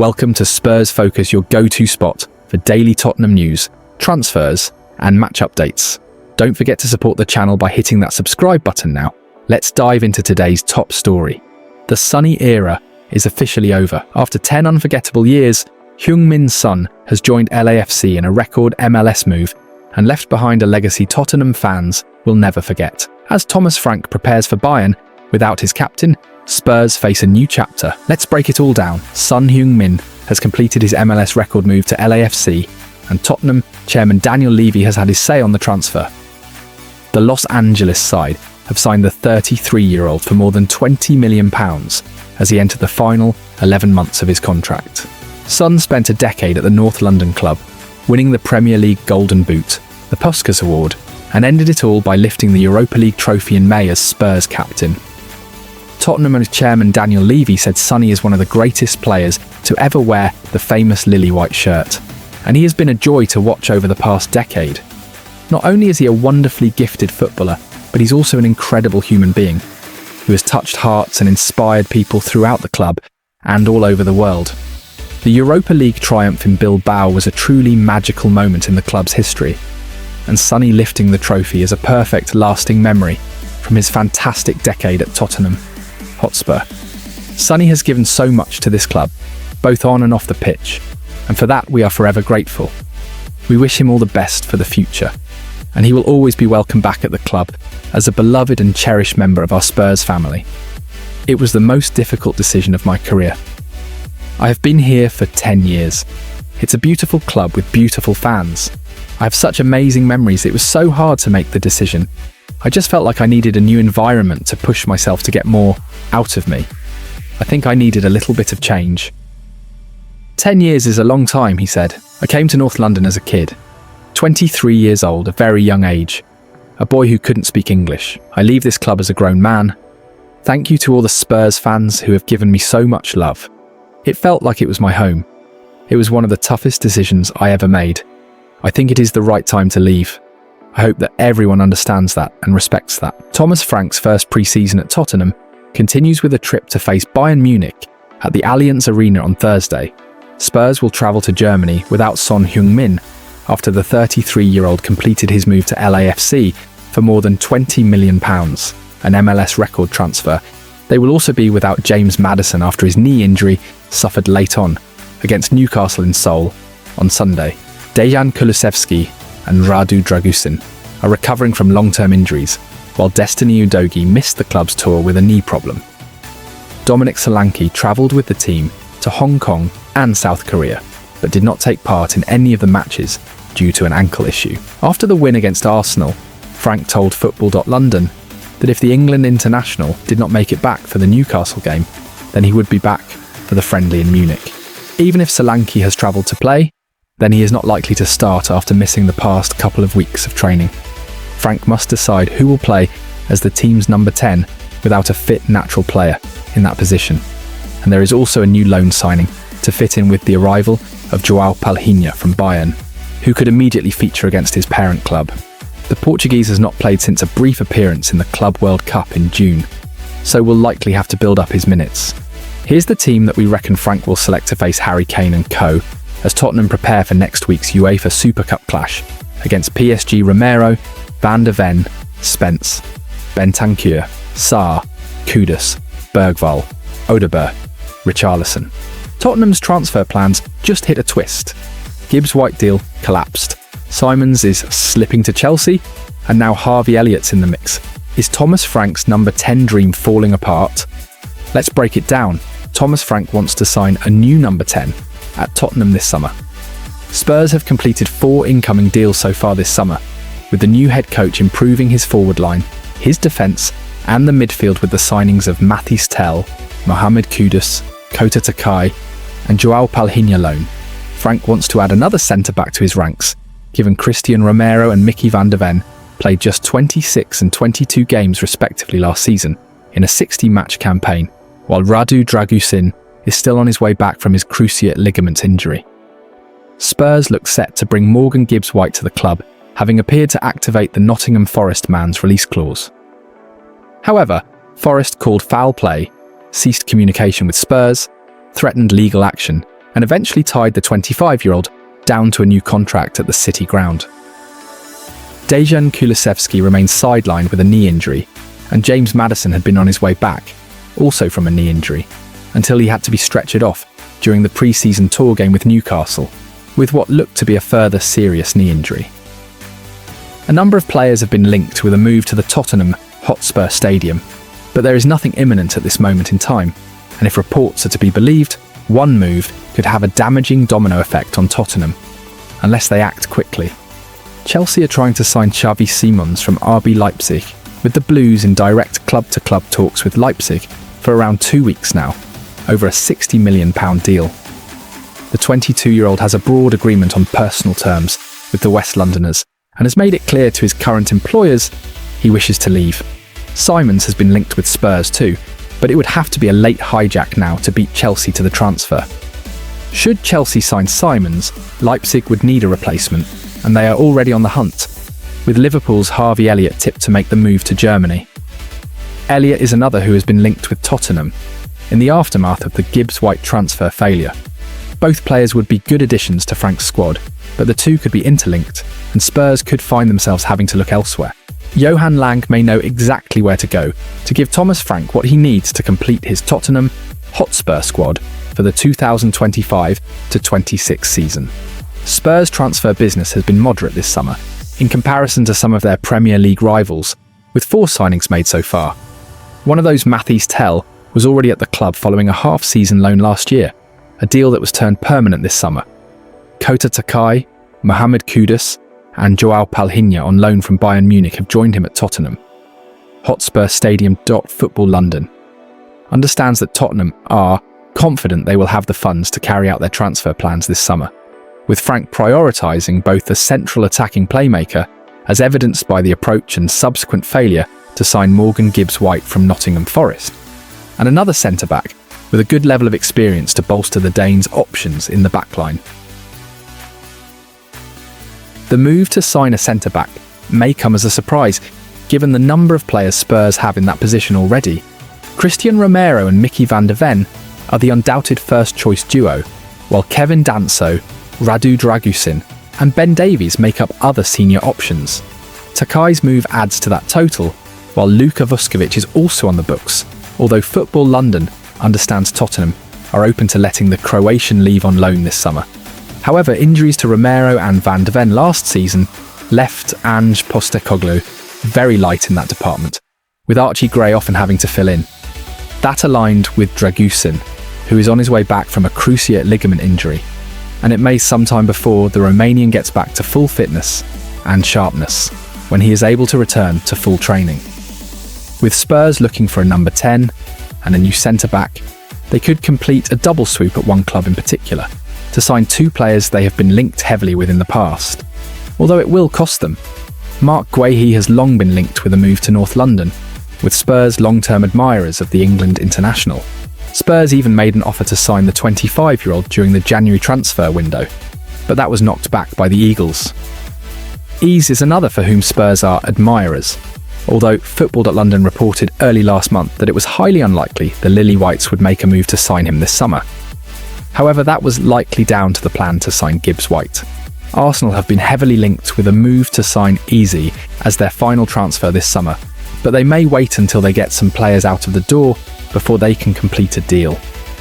Welcome to Spurs Focus, your go-to spot for daily Tottenham news, transfers, and match updates. Don't forget to support the channel by hitting that subscribe button now. Let's dive into today's top story. The Sonny era is officially over. After 10 unforgettable years, Heung-min's son has joined LAFC in a record MLS move and left behind a legacy Tottenham fans will never forget. As Thomas Frank prepares for Bayern, without his captain, Spurs face a new chapter. Let's break it all down. Son Heung-min has completed his MLS record move to LAFC, and Tottenham chairman Daniel Levy has had his say on the transfer. The Los Angeles side have signed the 33-year-old for more than £20 million as he entered the final 11 months of his contract. Son spent a decade at the North London club, winning the Premier League Golden Boot, the Puskas Award, and ended it all by lifting the Europa League trophy in May as Spurs captain. Tottenham and chairman Daniel Levy said Sonny is one of the greatest players to ever wear the famous Lilywhites shirt, and he has been a joy to watch over the past decade. Not only is he a wonderfully gifted footballer, but he's also an incredible human being who has touched hearts and inspired people throughout the club and all over the world. The Europa League triumph in Bilbao was a truly magical moment in the club's history, and Sonny lifting the trophy is a perfect lasting memory from his fantastic decade at Tottenham Hotspur. Sonny has given so much to this club, both on and off the pitch, and for that we are forever grateful. We wish him all the best for the future, and he will always be welcome back at the club as a beloved and cherished member of our Spurs family. It was the most difficult decision of my career. I have been here for 10 years. It's a beautiful club with beautiful fans. I have such amazing memories. It was so hard to make the decision. I just felt like I needed a new environment to push myself to get more out of me. I think I needed a little bit of change. 10 years is a long time, he said. I came to North London as a kid. 23 years old, a very young age. A boy who couldn't speak English. I leave this club as a grown man. Thank you to all the Spurs fans who have given me so much love. It felt like it was my home. It was one of the toughest decisions I ever made. I think it is the right time to leave. I hope that everyone understands that and respects that. Thomas Frank's first pre-season at Tottenham continues with a trip to face Bayern Munich at the Allianz Arena on Thursday. Spurs will travel to Germany without Son Heung-min after the 33-year-old completed his move to LAFC for more than £20 million, an MLS record transfer. They will also be without James Maddison after his knee injury suffered late on against Newcastle in Seoul on Sunday. Dejan Kulusevski and Radu Dragusin are recovering from long-term injuries, while Destiny Udogie missed the club's tour with a knee problem. Dominic Solanke travelled with the team to Hong Kong and South Korea, but did not take part in any of the matches due to an ankle issue. After the win against Arsenal, Frank told Football.London that if the England international did not make it back for the Newcastle game, then he would be back for the friendly in Munich. Even if Solanke has travelled to play, then he is not likely to start after missing the past couple of weeks of training. Frank must decide who will play as the team's number 10 without a fit natural player in that position. And there is also a new loan signing to fit in with the arrival of João Palhinha from Bayern, who could immediately feature against his parent club. The Portuguese has not played since a brief appearance in the Club World Cup in June, so will likely have to build up his minutes. Here's the team that we reckon Frank will select to face Harry Kane and co. as Tottenham prepare for next week's UEFA Super Cup clash against PSG. Romero, Van de Ven, Spence, Bentancur, Sarr, Kudus, Bergvall, Odegaard, Richarlison. Tottenham's transfer plans just hit a twist. Gibbs-White deal collapsed. Simons is slipping to Chelsea, and now Harvey Elliott's in the mix. Is Thomas Frank's number 10 dream falling apart? Let's break it down. Thomas Frank wants to sign a new number 10 at Tottenham this summer. Spurs have completed 4 incoming deals so far this summer, with the new head coach improving his forward line, his defence, and the midfield with the signings of Mathys Tel, Mohamed Kudus, Kota Takai, and João Palhinha loan. Frank wants to add another centre-back to his ranks, given Christian Romero and Mickey van de Ven played just 26 and 22 games respectively last season in a 60-match campaign, while Radu Dragusin is still on his way back from his cruciate ligament injury. Spurs look set to bring Morgan Gibbs-White to the club, having appeared to activate the Nottingham Forest man's release clause. However, Forest called foul play, ceased communication with Spurs, threatened legal action, and eventually tied the 25-year-old down to a new contract at the City ground. Dejan Kulusevski remained sidelined with a knee injury, and James Maddison had been on his way back, also from a knee injury, until he had to be stretchered off during the pre-season tour game with Newcastle, with what looked to be a further serious knee injury. A number of players have been linked with a move to the Tottenham Hotspur Stadium, but there is nothing imminent at this moment in time, and if reports are to be believed, one move could have a damaging domino effect on Tottenham, unless they act quickly. Chelsea are trying to sign Xavi Simons from RB Leipzig, with the Blues in direct club-to-club talks with Leipzig for around 2 weeks now, over a £60 million deal. The 22-year-old has a broad agreement on personal terms with the West Londoners and has made it clear to his current employers he wishes to leave. Simons has been linked with Spurs too, but it would have to be a late hijack now to beat Chelsea to the transfer. Should Chelsea sign Simons, Leipzig would need a replacement, and they are already on the hunt, with Liverpool's Harvey Elliott tipped to make the move to Germany. Elliott is another who has been linked with Tottenham in the aftermath of the Gibbs-White transfer failure. Both players would be good additions to Frank's squad, but the two could be interlinked, and Spurs could find themselves having to look elsewhere. Johan Lang may know exactly where to go to give Thomas Frank what he needs to complete his Tottenham Hotspur squad for the 2025-26 season. Spurs' transfer business has been moderate this summer, in comparison to some of their Premier League rivals, with 4 signings made so far. One of those, Mathys Tel, was already at the club following a half-season loan last year, a deal that was turned permanent this summer. Kota Takai, Mohamed Kudus, and Joao Palhinha on loan from Bayern Munich have joined him at Tottenham. Hotspur Stadium. Football London understands that Tottenham are confident they will have the funds to carry out their transfer plans this summer, with Frank prioritising both the central attacking playmaker, as evidenced by the approach and subsequent failure to sign Morgan Gibbs-White from Nottingham Forest, and another centre-back with a good level of experience to bolster the Danes' options in the backline. The move to sign a centre-back may come as a surprise, given the number of players Spurs have in that position already. Christian Romero and Mickey van der Ven are the undoubted first-choice duo, while Kevin Danso, Radu Dragusin, and Ben Davies make up other senior options. Takai's move adds to that total, while Luka Vuskovic is also on the books, although Football London understands Tottenham are open to letting the Croatian leave on loan this summer. However, injuries to Romero and Van der Ven last season left Ange Postecoglou very light in that department, with Archie Gray often having to fill in. That aligned with Dragusin, who is on his way back from a cruciate ligament injury, and it may sometime before the Romanian gets back to full fitness and sharpness when he is able to return to full training. With Spurs looking for a number 10 and a new centre-back, they could complete a double swoop at one club in particular, to sign 2 players they have been linked heavily with in the past, although it will cost them. Mark Guehi has long been linked with a move to North London, with Spurs long-term admirers of the England international. Spurs even made an offer to sign the 25-year-old during the January transfer window, but that was knocked back by the Eagles. Ease is another for whom Spurs are admirers, although Football.London reported early last month that it was highly unlikely the Lilywhites would make a move to sign him this summer. However, that was likely down to the plan to sign Gibbs-White. Arsenal have been heavily linked with a move to sign Easy as their final transfer this summer, but they may wait until they get some players out of the door before they can complete a deal.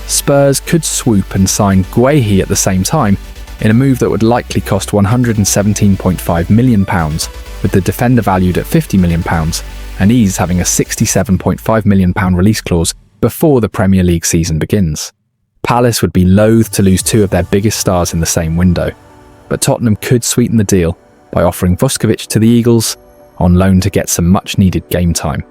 Spurs could swoop and sign Guehi at the same time in a move that would likely cost £117.5 million, with the defender valued at £50 million and Ease having a £67.5 million release clause before the Premier League season begins. Palace would be loath to lose 2 of their biggest stars in the same window, but Tottenham could sweeten the deal by offering Vuskovic to the Eagles on loan to get some much-needed game time.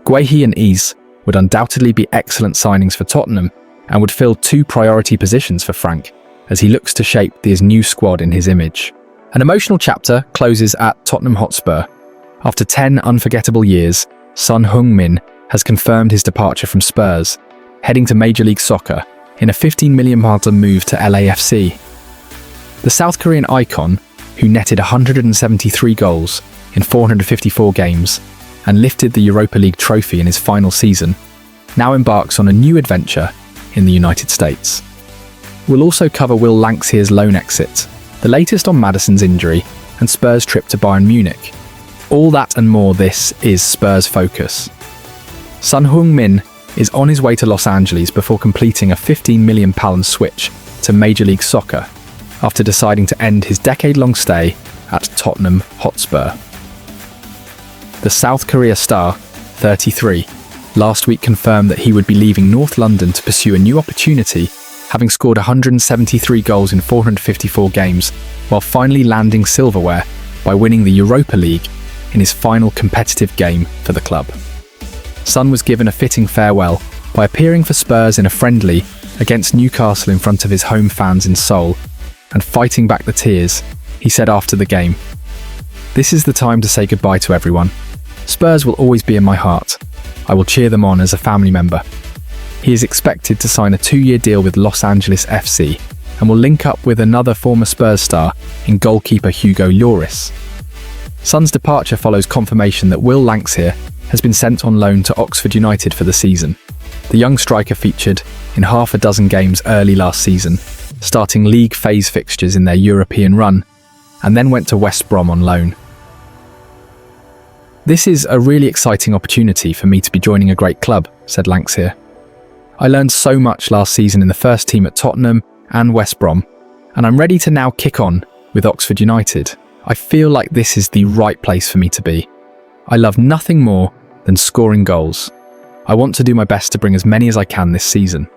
Guehi and Ease would undoubtedly be excellent signings for Tottenham and would fill 2 priority positions for Frank as he looks to shape his new squad in his image. An emotional chapter closes at Tottenham Hotspur. After 10 unforgettable years, son Heung-min has confirmed his departure from Spurs, heading to Major League Soccer in a £15 million move to LAFC. The South Korean icon, who netted 173 goals in 454 games and lifted the Europa League trophy in his final season, now embarks on a new adventure in the United States. We'll also cover Will Lanxhier's loan exit, the latest on Maddison's injury, and Spurs' trip to Bayern Munich. All that and more, this is Spurs Focus. Son Heung-min is on his way to Los Angeles before completing a £15 million switch to Major League Soccer after deciding to end his decade-long stay at Tottenham Hotspur. The South Korea star, 33, last week confirmed that he would be leaving North London to pursue a new opportunity, having scored 173 goals in 454 games, while finally landing silverware by winning the Europa League in his final competitive game for the club. Son was given a fitting farewell by appearing for Spurs in a friendly against Newcastle in front of his home fans in Seoul, and fighting back the tears, he said after the game, "This is the time to say goodbye to everyone. Spurs will always be in my heart. I will cheer them on as a family member." He is expected to sign a 2-year deal with Los Angeles FC and will link up with another former Spurs star in goalkeeper Hugo Lloris. Son's departure follows confirmation that Will Lanxhier has been sent on loan to Oxford United for the season. The young striker featured in half a dozen games early last season, starting league phase fixtures in their European run, and then went to West Brom on loan. "This is a really exciting opportunity for me to be joining a great club," said Lanxhier. "I learned so much last season in the first team at Tottenham and West Brom, and I'm ready to now kick on with Oxford United. I feel like this is the right place for me to be. I love nothing more than scoring goals. I want to do my best to bring as many as I can this season."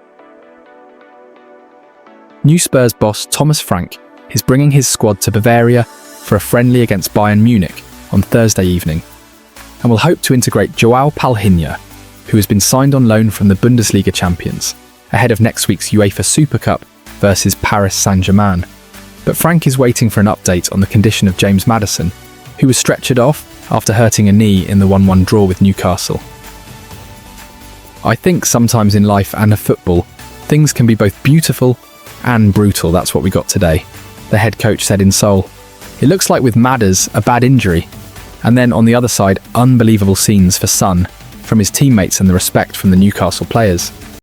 New Spurs boss Thomas Frank is bringing his squad to Bavaria for a friendly against Bayern Munich on Thursday evening, and will hope to integrate João Palhinha, who has been signed on loan from the Bundesliga champions, ahead of next week's UEFA Super Cup versus Paris Saint-Germain. But Frank is waiting for an update on the condition of James Maddison, who was stretchered off after hurting a knee in the 1-1 draw with Newcastle. "I think sometimes in life and football, things can be both beautiful and brutal. That's what we got today," the head coach said in Seoul. "It looks like with Madders, a bad injury, and then on the other side, unbelievable scenes for Son from his teammates and the respect from the Newcastle players."